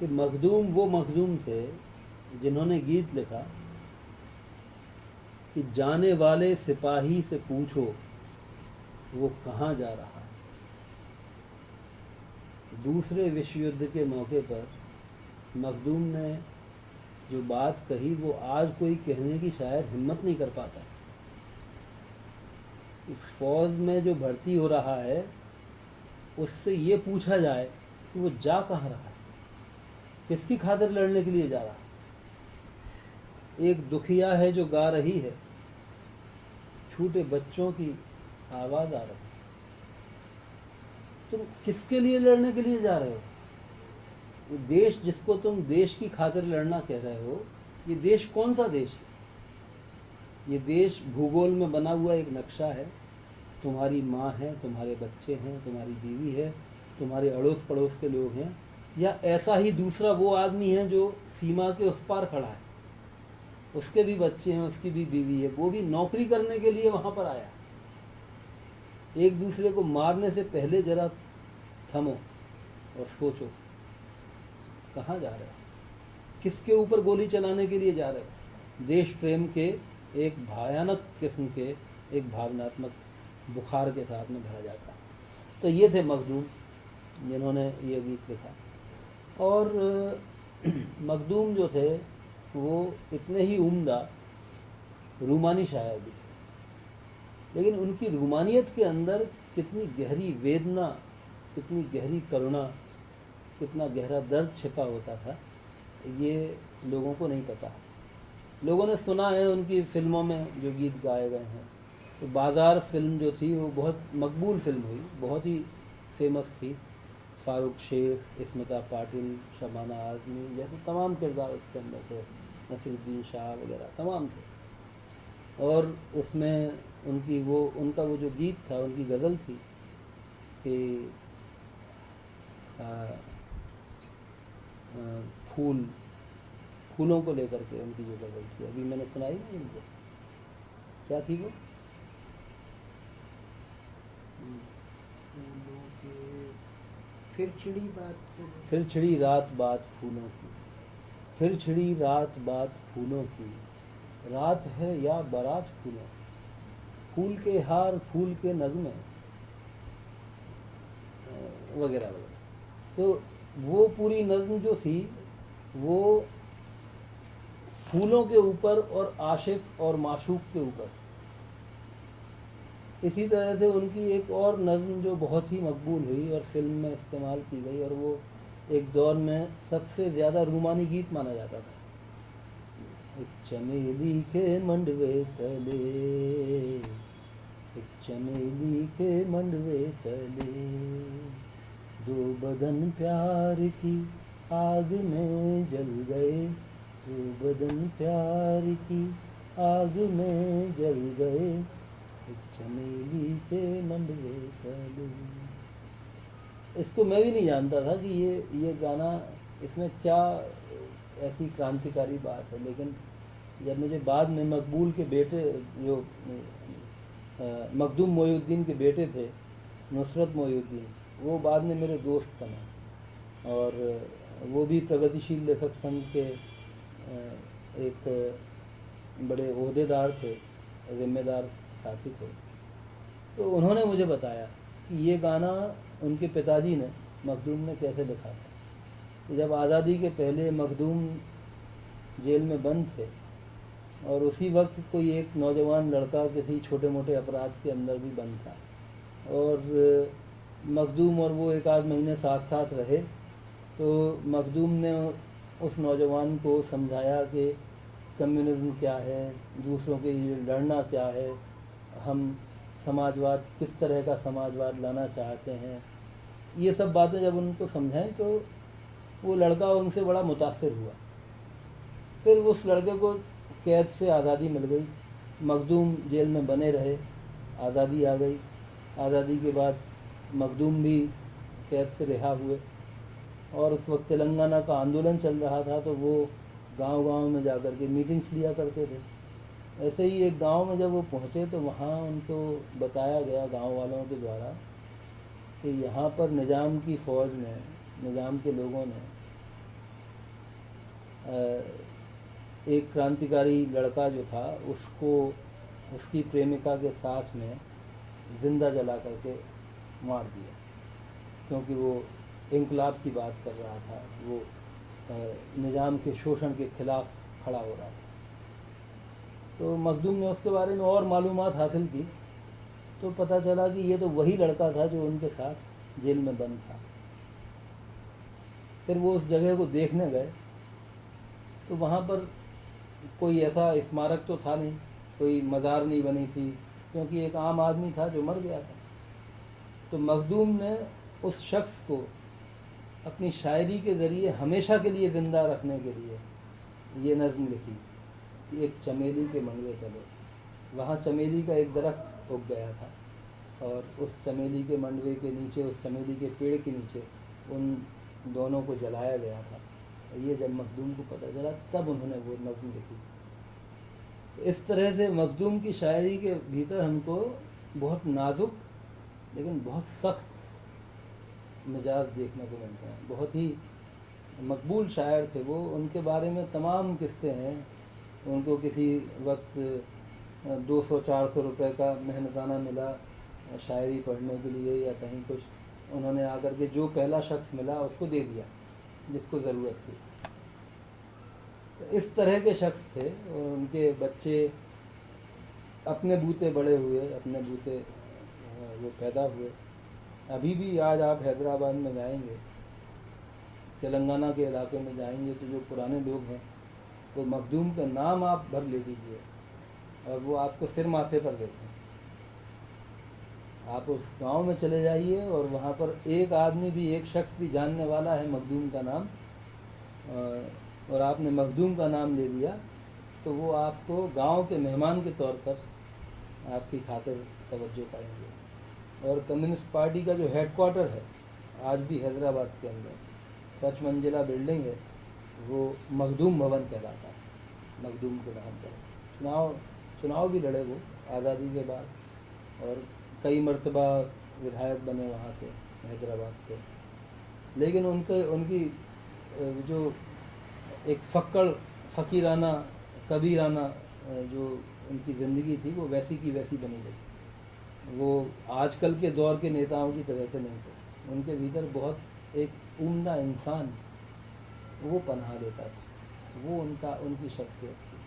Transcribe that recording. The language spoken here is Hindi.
कि मखदूम वो मखदूम थे जिन्होंने गीत लिखा कि जाने वाले सिपाही से पूछो वो कहाँ जा रहा है। दूसरे विश्व युद्ध के मौके पर मखदूम ने जो बात कही वो आज कोई कहने की शायद हिम्मत नहीं कर पाता कि फौज में जो भर्ती हो रहा है उससे ये पूछा जाए कि वो जा कहाँ रहा है, किसकी खातिर लड़ने के लिए जा रहा है। एक दुखिया है जो गा रही है, छोटे बच्चों की आवाज़ आ रही है। तुम किसके लिए लड़ने के लिए जा रहे हो? ये देश जिसको तुम देश की खातिर लड़ना कह रहे हो, ये देश कौन सा देश है? ये देश भूगोल में बना हुआ एक नक्शा है। तुम्हारी माँ है, तुम्हारे बच्चे हैं, तुम्हारी बीवी है, तुम्हारे अड़ोस पड़ोस के लोग हैं, या ऐसा ही दूसरा वो आदमी है जो सीमा के उस पार खड़ा है, उसके भी बच्चे हैं, उसकी भी बीवी है, वो भी नौकरी करने के लिए वहाँ पर आया। एक दूसरे को मारने से पहले जरा थमो और सोचो कहाँ जा रहे हो, किसके ऊपर गोली चलाने के लिए जा रहे हो। देश प्रेम के एक भयानक किस्म के एक भावनात्मक बुखार के साथ में भरा जाता है। तो ये थे मखदूम जिन्होंने ये गीत लिखा। और मखदूम जो थे वो इतने ही उम्दा रूमानी शायर भी थे, लेकिन उनकी रूमानियत के अंदर कितनी गहरी वेदना, कितनी गहरी करुणा, कितना गहरा दर्द छिपा होता था ये लोगों को नहीं पता। लोगों ने सुना है उनकी फिल्मों में जो गीत गाए गए हैं। तो बाज़ार फिल्म जो थी वो बहुत मकबूल फिल्म हुई, बहुत ही फेमस थी। फारूक शेख, स्मिता पाटिल, शबाना आज़मी जैसे तमाम किरदार उसके अंदर थे, नसीरुद्दीन शाह वगैरह तमाम थे। और उसमें उनका वो जो गीत था, उनकी गज़ल थी कि फूलों को लेकर के उनकी जो गज़ल थी, अभी मैंने सुनाई नहीं उनको, क्या थी वो? फिर छिड़ी रात बात फूलों की, फिर छिड़ी रात बात फूलों की, रात है या बारात फूलों, फूल के हार फूल के नगमे वगैरह वगैरह। तो वो पूरी नज़्म जो थी वो फूलों के ऊपर और आशिक और माशूक के ऊपर। इसी तरह से उनकी एक और नज़्म जो बहुत ही मकबूल हुई और फिल्म में इस्तेमाल की गई, और वो एक दौर में सबसे ज़्यादा रूमानी गीत माना जाता था। एक चमेली के मंडवे तले, एक चमेली के मंडवे तले, दो बदन प्यार की आग में जल गए, दो बदन प्यार की आग में जल गए, चमेली के मंडवे तले। इसको मैं भी नहीं जानता था कि ये गाना, इसमें क्या ऐसी क्रांतिकारी बात है। लेकिन जब मुझे बाद में मकबूल के बेटे जो मखदूम मोइनुद्दीन के बेटे थे, नुसरत मोइनुद्दीन, वो बाद में मेरे दोस्त बने और वो भी प्रगतिशील लेखक संघ के एक बड़े ओहदेदार थे, जिम्मेदार साथी थे। तो उन्होंने मुझे बताया कि ये गाना उनके पिताजी ने मखदूम ने कैसे लिखा था। कि जब आज़ादी के पहले मखदूम जेल में बंद थे और उसी वक्त कोई एक नौजवान लड़का किसी छोटे मोटे अपराध के अंदर भी बंद था, और मखदूम और वो एक आध महीने साथ साथ रहे। तो मखदूम ने उस नौजवान को समझाया कि कम्युनिज़्म क्या है, दूसरों के लिए लड़ना क्या है, हम समाजवाद, किस तरह का समाजवाद लाना चाहते हैं। ये सब बातें जब उनको समझाएं तो वो लड़का उनसे बड़ा मुतासिर हुआ। फिर उस लड़के को कैद से आज़ादी मिल गई, मखदूम जेल में बने रहे, आज़ादी आ गई। आज़ादी के बाद मखदूम भी कैद से रिहा हुए, और उस वक्त तेलंगाना का आंदोलन चल रहा था, तो वो गांव-गांव में जाकर के मीटिंग्स लिया करते थे। ऐसे ही एक गांव में जब वो पहुंचे तो वहाँ उनको बताया गया गांव वालों के द्वारा कि यहाँ पर निज़ाम की फ़ौज ने, निज़ाम के लोगों ने एक क्रांतिकारी लड़का जो था उसको उसकी प्रेमिका के साथ में जिंदा जला करके मार दिया, क्योंकि वो इंकलाब की बात कर रहा था, वो निज़ाम के शोषण के खिलाफ खड़ा हो रहा था। तो मखदूम ने उसके बारे में और मालूमात हासिल की, तो पता चला कि ये तो वही लड़का था जो उनके साथ जेल में बंद था। फिर वो उस जगह को देखने गए, तो वहाँ पर कोई ऐसा स्मारक तो था नहीं, कोई मज़ार नहीं बनी थी, क्योंकि एक आम आदमी था जो मर गया था। तो मखदूम ने उस शख्स को अपनी शायरी के ज़रिए हमेशा के लिए ज़िंदा रखने के लिए ये नज़्म लिखी कि एक चमेली के मंगवे चलो। वहाँ चमेली का एक दरख्त उग गया था, और उस चमेली के मंडवे के नीचे, उस चमेली के पेड़ के नीचे उन दोनों को जलाया गया था। ये जब मखदूम को पता चला तब उन्होंने वो नज़्म लिखी। तो इस तरह से मखदूम की शायरी के भीतर हमको बहुत नाजुक लेकिन बहुत सख्त मिजाज देखने को मिलते हैं। बहुत ही मकबूल शायर थे वो, उनके बारे में तमाम किस्से हैं। उनको किसी वक्त 200-400 रुपए का मेहनताना मिला शायरी पढ़ने के लिए या कहीं कुछ, उन्होंने आकर के जो पहला शख्स मिला उसको दे दिया जिसको ज़रूरत थी। तो इस तरह के शख्स थे, और उनके बच्चे अपने बूते बड़े हुए, अपने बूते वो पैदा हुए। अभी भी आज आप हैदराबाद में जाएंगे, तेलंगाना के इलाके में जाएंगे, तो जो पुराने लोग हैं वो मखदूम का नाम आप भर ले लीजिए और वो आपको सिर माथे पर देते हैं। आप उस गांव में चले जाइए और वहाँ पर एक आदमी भी, एक शख्स भी जानने वाला है मखदूम का नाम, और आपने मखदूम का नाम ले लिया तो वो आपको गांव के मेहमान के तौर पर आपकी खातिर तवज्जो करेंगे। और कम्युनिस्ट पार्टी का जो हेडक्वार्टर है आज भी हैदराबाद के अंदर 5 मंजिला बिल्डिंग है, वो मखदूम भवन कहलाता है, मखदूम के नाम पर। चुनाव भी लड़े वो आज़ादी के बाद, और कई मरतबा विधायक बने वहाँ से, हैदराबाद से। लेकिन उनकी जो एक फ़कीराना कबीराना जो उनकी ज़िंदगी थी वो वैसी की वैसी बनी रही। वो आजकल के दौर के नेताओं की तरह से नहीं थे, उनके भीतर बहुत एक उम्दा इंसान वो पनाह लेता था, वो उनकी शख्सियत थी।